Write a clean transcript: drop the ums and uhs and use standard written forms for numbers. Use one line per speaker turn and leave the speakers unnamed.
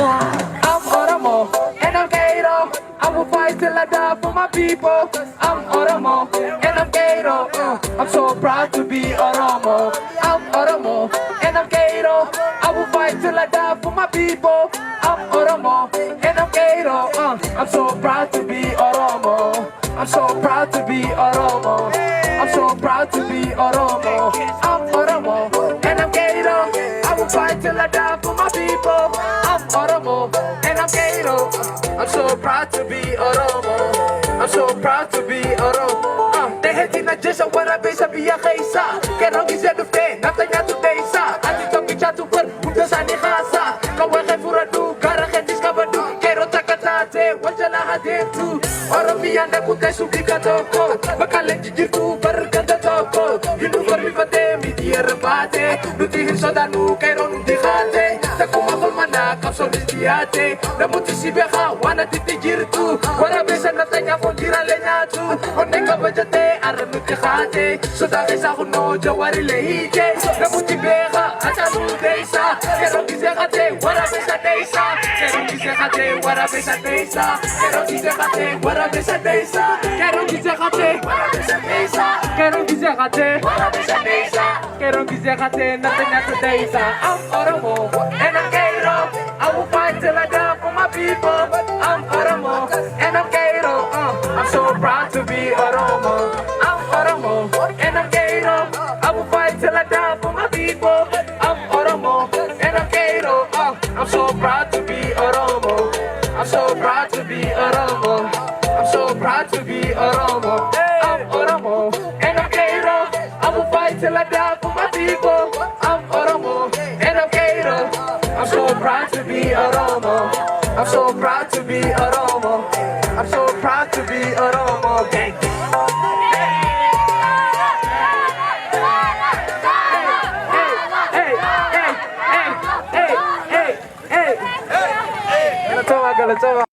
I'm Oromo, and I'm Gato. I will fight till I die for my people. I'm Oromo, and I'm Gato. I'm so proud to be Oromo. I'm Oromo, and I'm Gato. I will fight till I die for my people. I'm Oromo, and I'm Gato. I'm so proud to be Oromo. I'm so proud to be Oromo. I'm so proud to be Oromo. I'm Oromo, and I'm Gato. I will fight till I die for my people. I'm Oromo, and I'm Gato. I'm so proud to be Oromo. I'm so proud to be Oromo. Dahil na Diyos ang warabi sa biya kaysa. Kaya nang isadufte, natanya today sa. Ati toki chatu per, punta sa ni khasa. Kawai kay furadu, gara kay diskabadu. Kero takatate, wajala hadetu. Oromiya na kutay subika toko. Bakalang jijirtu, barganda toko. Yunu kormi pate, mitiya rabate. Nutihin sodanu, kero nundikate. Takumakol mana, kapsolis diate. Namuti si beka, wana titigirtu. Warabi sa natanya kondira lenyatu. Oneka bajate, aranuti khate. Sodake sa kuno, jawari lehite. Namuti beka, atalu deisa. Kero kizekate, warabi sa deisa. Kero kizekate, warabi sa deisa. Kero kizekate, warabi sa deisa. Kero kizekate, warabi sa deisa. Kero kizekate, warabi sa deisa. Kero kizekate, natanya to deisa. I'm Oromo, and I'm Gato. I will fight till I die for my people. I'm Oromo, and I'm Gato. I'm so proud to be Oromo. I'm Oromo, and I'm Gato. I will fight till I die for my people. I'm Oromo, and I'm Gato. I'm so proud to be Oromo. I'm so proud to be Oromo. I'm so proud to be Oromo. I'm Oromo, and I'm Gato. I will fight till I die for my people. I'm Oromo, and I'm Gato. I'm so proud to be Oromo. I'm so proud to be Oromo. I'm so proud to be Oromo. Thank you. Hey. Galatama.